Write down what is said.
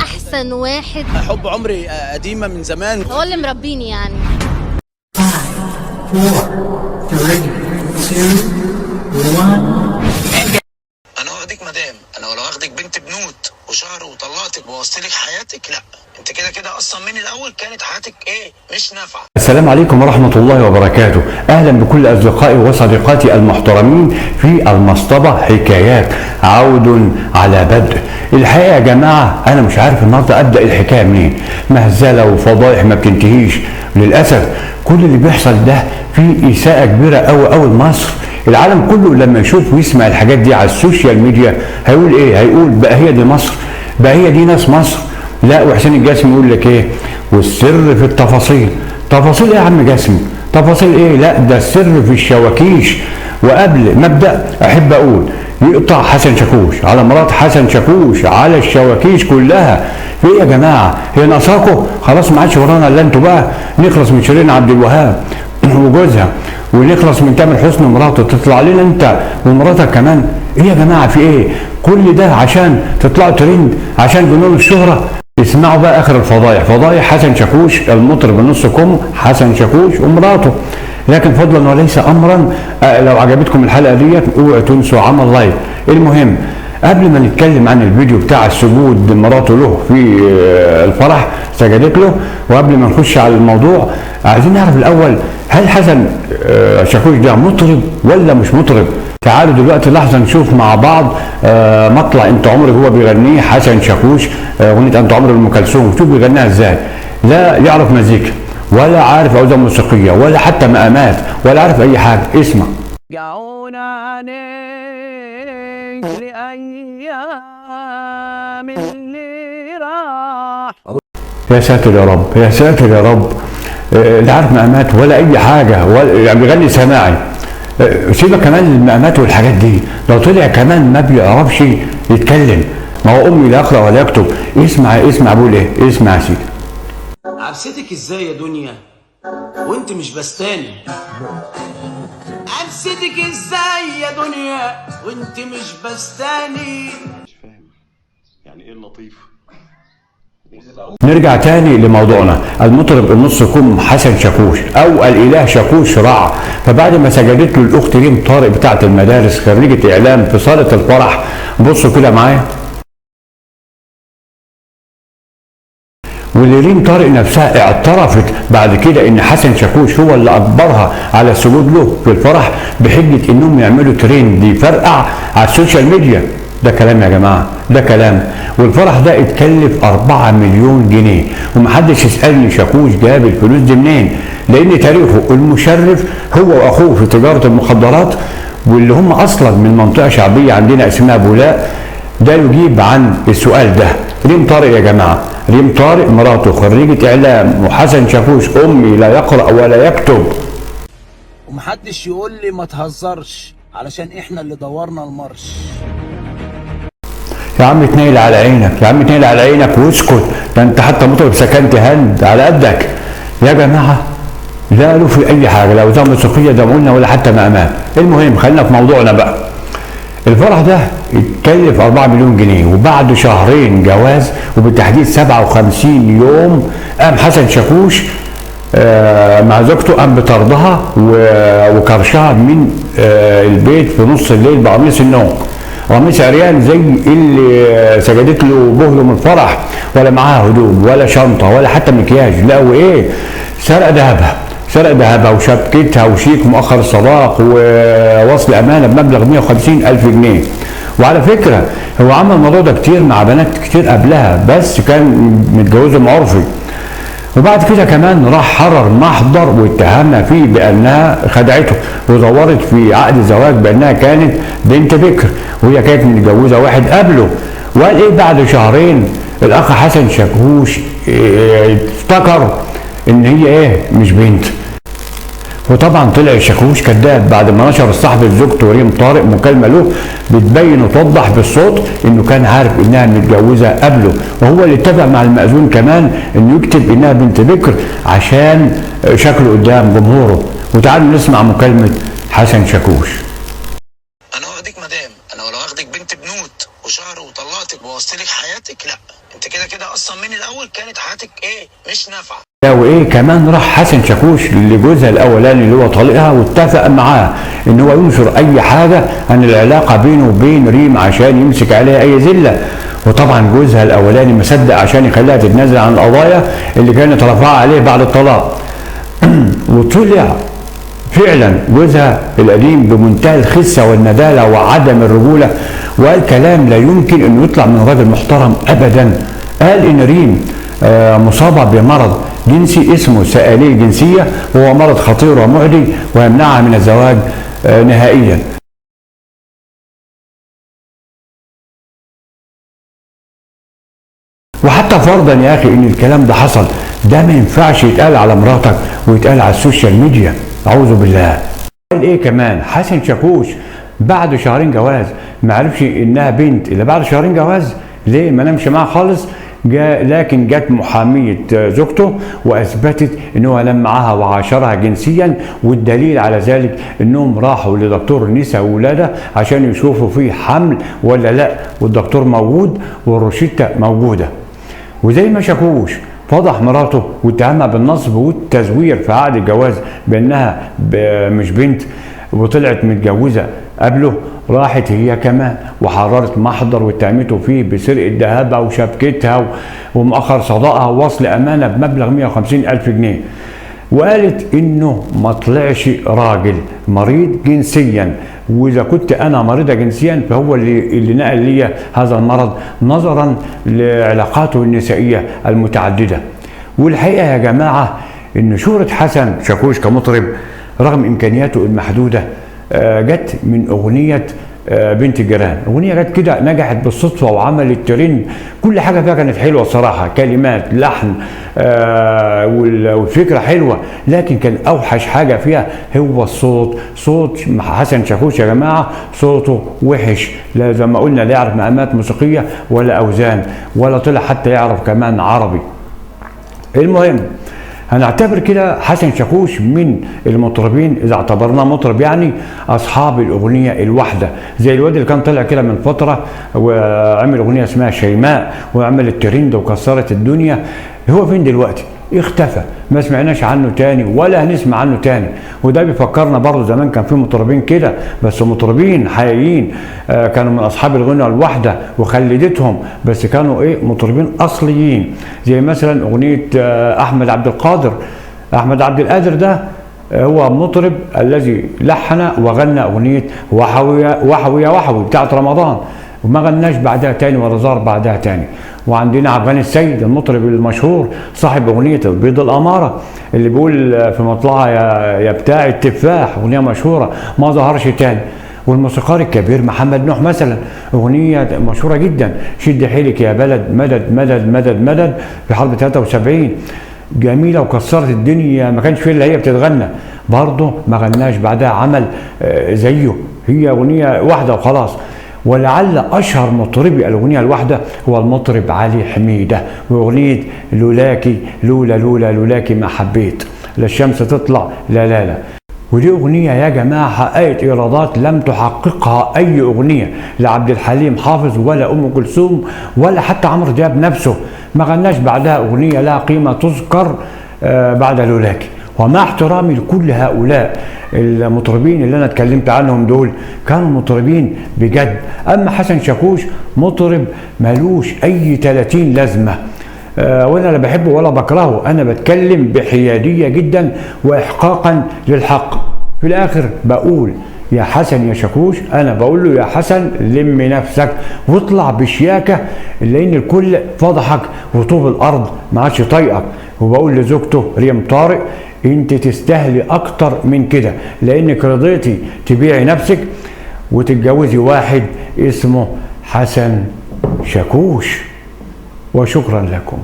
احسن واحد. حب عمري قديمه من زمان، هو اللي مربيني يعني. 5 4 3 2 1. انا واخدك مدام، انا ولو واخدك بنت بنوت وشهر وطلقتك ووصلك حياتك، لا انت كده كده اصلا من الاول كانت حياتك مش نافعه. السلام عليكم ورحمة الله وبركاته. أهلا بكل أصدقائي وصديقاتي المحترمين في المصطبة حكايات، عود على بدء. الحقيقة يا جماعة أنا مش عارف النهاردة أبدأ الحكاية منين، مهزلة وفضائح ما بتنتهيش. للأسف كل اللي بيحصل ده فيه إساءة كبيرة أوي لمصر. العالم كله لما يشوف ويسمع الحاجات دي على السوشيال ميديا هيقول إيه؟ هيقول بقى هي دي مصر، بقى هي دي ناس مصر. لا، وحسين الجسمي يقول لك إيه؟ والسر في التفاصيل. تفاصيل ايه يا عم جسمي؟ تفاصيل ايه؟ لا ده السر في الشواكيش. وقبل ما ابدا احب اقول يقطع حسن شاكوش على مرات حسن شاكوش على الشواكيش كلها. في ايه يا جماعه؟ هي ناقصاكم؟ خلاص ما عادش ورانا الا انتوا بقى. نخلص من شيرين عبد الوهاب وجوزها، ونخلص من تامر حسني ومراته، تطلع لنا انت ومراتك كمان. ايه يا جماعه في ايه؟ كل ده عشان تطلعوا ترند، عشان جنون الشهره. اسمعوا بقى اخر الفضايح، فضايح حسن شاكوش المطرب النص كم حسن شاكوش ومراته. لكن فضلا وليس امرا، لو عجبتكم الحلقه ديت اوعوا تنسوا عمل لايك. المهم قبل ما نتكلم عن الفيديو بتاع السجود مراته له في الفرح سجدت له، وقبل ما نخش على الموضوع عايزين نعرف الاول هل حسن شاكوش ده مطرب ولا مش مطرب؟ تعالوا دلوقتي لحظه نشوف مع بعض مطلع انت عمري هو بيغنيه حسن شاكوش، اغنيه انت عمري لام كلثوم. شوف بيغنيها ازاي. لا يعرف مزيكا ولا عارف اوزان موسيقيه ولا حتى مقامات ولا عارف اي حاجه. اسمع. رجعونا عليك لأيام اللي راح. يا ساتر يا رب، يا ساتر يا رب. لا عارف مقامات ولا اي حاجه، ولا يعني بيغني سماعي. سيبك كمان المقامات والحاجات دي، لو طلع كمان ما بيعرفش يتكلم. ما هو امي لا يقرا ولا يكتب. اسمع بقول ايه، اسمع يا سيدي. عبستك ازاي يا دنيا وانت مش بستاني؟ عبستك ازاي يا دنيا وانت مش بستاني؟ مش فاهم يعني ايه اللطيف. نرجع تاني لموضوعنا. المطرب النص كم حسن شاكوش او الاله شاكوش رع، فبعد ما سجدت له الاخت ريم طارق بتاعه المدارس خريجه اعلام في صاله الفرح، بصوا كده معايا. واللي ريم طارق نفسها اعترفت بعد كده ان حسن شاكوش هو اللي اجبرها على السجود له في الفرح بحجه انهم يعملوا ترند يفرقع على السوشيال ميديا. ده كلام يا جماعه، ده كلام. والفرح ده اتكلف 4 مليون جنيه، ومحدش يسالني شاكوش جاب الفلوس دي منين، لان تاريخه المشرف هو واخوه في تجاره المخدرات، واللي هم اصلا من منطقه شعبيه عندنا اسمها بولاق. ده يجيب عن السؤال ده. ريم طارق يا جماعه، ريم طارق مراته خريجه اعلام، وحسن شاكوش امي لا يقرا ولا يكتب. ومحدش يقول لي ما تهزرش علشان احنا اللي دورنا المرش. يا عم اتنيل على عينك، يا عم اتنيل على عينك واسكت. ده انت حتى مطرب سكنت هند على قدك يا جماعه. لا له في اي حاجه، لا اوزان موسيقيه زي ما قلنا ولا حتى مقامات. المهم خلينا في موضوعنا بقى. الفرح ده اتكلف 4 مليون جنيه، وبعد شهرين جواز وبالتحديد 57 يوم قام حسن شاكوش مع زوجته قام بطردها وكرشها من البيت في نص الليل بقميص النوم. قميص عريان زي اللي سجدت له بهله من الفرح، ولا معاها هدوم ولا شنطه ولا حتى مكياج. لا وايه، سرق ذهبها وشبكتها وشيك مؤخر الصداق ووصل امانه بمبلغ 150,000 جنيه. وعلى فكره هو عمل الموضوع ده كتير مع بنات كتير قبلها، بس كان متجوزهم عرفي. وبعد كده كمان راح حرر محضر واتهمها فيه بانها خدعته، وزورت في عقد الزواج بانها كانت بنت بكر وهي كانت متجوزه واحد قبله. وقال ايه بعد شهرين الاخ حسن شاكوش افتكر ان هي مش بنت. وطبعا طلع شاكوش كذاب بعد ما نشر صاحب زوجته ريم طارق مكالمه له بتبين وتوضح بالصوت انه كان عارف انها متجوزه قبله، وهو اللي اتفق مع المأذون كمان انه يكتب انها بنت بكر عشان شكله قدام جمهوره. وتعالوا نسمع مكالمه حسن شاكوش. انا واخدك مدام، انا ولو واخدك بنت بنوت وشهر وطلقتك ووصلك حياتك، لا انت كده كده اصلا من الاول كانت حياتك ايه مش نافعه. لا وايه كمان، راح حسن شاكوش لجوزها الاولاني اللي هو طليقها واتفق معاه ان هو ينشر اي حاجه عن العلاقه بينه وبين ريم عشان يمسك عليها اي ذله. وطبعا جوزها الاولاني ما صدق عشان يخليها تتنازل عن القضايا اللي كانت رفعها عليه بعد الطلاق. وطلع فعلا جوزها القديم بمنتهى الخسه والنداله وعدم الرجوله، وقال كلام لا يمكن انه يطلع من راجل محترم ابدا. قال ان ريم مصابه بمرض جنسي اسمه سآلية الجنسيه، وهو مرض خطير ومعدي ويمنعها من الزواج نهائيا. وحتى فرضا يا اخي ان الكلام ده حصل، ده ما ينفعش يتقال على مراتك ويتقال على السوشيال ميديا، اعوذ بالله. قال ايه كمان حسن شاكوش بعد شهرين جواز ما عرفش انها بنت الا بعد شهرين جواز. ليه؟ ما نامش معاها خالص. لكن جت محامية زوجته واثبتت ان هو نام معاها وعاشرها جنسيا، والدليل على ذلك انهم راحوا لدكتور نساء ولاده عشان يشوفوا فيه حمل ولا لا، والدكتور موجود والروشته موجوده. وزي ما شاكوش فضح مراته واتهمها بالنصب والتزوير في عقد الجواز بانها مش بنت وطلعت متجوزه قبله، راحت هي كمان وحررت محضر واتهمته فيه بسرقه ذهبها وشبكتها ومؤخر صداقها ووصل امانه بمبلغ 150,000 جنيه. وقالت انه ما طلعش راجل مريض جنسيا، واذا كنت انا مريضه جنسيا فهو اللي نقل لي هذا المرض نظرا لعلاقاته النسائيه المتعدده. والحقيقه يا جماعه ان شهره حسن شاكوش كمطرب رغم امكانياته المحدوده جت من اغنيه بنت الجيران. اغنيه جت كده نجحت بالصدفه وعملت ترند، كل حاجه فيها كانت حلوه الصراحه، كلمات لحن والفكره حلوه، لكن كان اوحش حاجه فيها هو الصوت. صوت حسن شاكوش يا جماعه صوته وحش، لا زي ما قلنا لا يعرف مقامات موسيقيه ولا اوزان ولا طلع حتى يعرف كمان عربي. المهم هنعتبر كده حسن شاكوش من المطربين اذا اعتبرناه مطرب يعني اصحاب الاغنيه الواحده، زي الواد اللي كان طلع كده من فتره وعمل اغنيه اسمها شيماء وعملت ترند وكسرت الدنيا. هو فين دلوقتي؟ اختفى، ما سمعناش عنه تاني ولا هنسمع عنه تاني. وده بيفكرنا برضه زمان كان في مطربين كده بس مطربين حقيقيين كانوا من اصحاب الغنى الواحده وخلدتهم، بس كانوا ايه مطربين اصليين، زي مثلا اغنيه احمد عبد القادر. احمد عبد القادر ده هو مطرب الذي لحن وغنى اغنيه وحوي وحوي وحوي بتاعت رمضان، وما غناش بعدها تاني ولا ظهر بعدها تاني. وعندنا عبد الغني السيد المطرب المشهور صاحب اغنيه البيض الاماره اللي بيقول في مطلعها يا بتاع التفاح، اغنيه مشهوره ما ظهرش تاني. والموسيقار الكبير محمد نوح مثلا اغنيه مشهوره جدا شد حيلك يا بلد مدد مدد مدد مدد في حرب 73 جميله وكسرت الدنيا، ما كانش فيه الا هي بتتغنى، برضه ما غناش بعدها عمل زيه، هي اغنيه واحده وخلاص. ولعل اشهر مطربي الاغنيه الواحده هو المطرب علي حميده واغنيه لولاكي لولا لولا لولاكي ما حبيت، لا الشمس تطلع لا لا لا. ودي اغنيه يا جماعه حققت ايرادات لم تحققها اي اغنيه لعبد الحليم حافظ ولا ام كلثوم ولا حتى عمرو دياب نفسه، ما غناش بعدها اغنيه لها قيمه تذكر بعد لولاكي. ومع احترامي لكل هؤلاء المطربين اللي انا اتكلمت عنهم دول كانوا مطربين بجد، اما حسن شاكوش مطرب ملوش اي 30 لازمه، وانا لا بحبه ولا بكرهه، انا بتكلم بحياديه جدا واحقاقا للحق. في الاخر بقول يا حسن يا شاكوش، انا بقول له يا حسن لم نفسك واطلع بشياكه لان الكل فضحك وطوب الارض ما عادش طايقك. وبقول لزوجته ريم طارق انت تستاهلي اكتر من كده لانك رضيتي تبيعي نفسك وتتجوزي واحد اسمه حسن شاكوش. وشكرا لكم.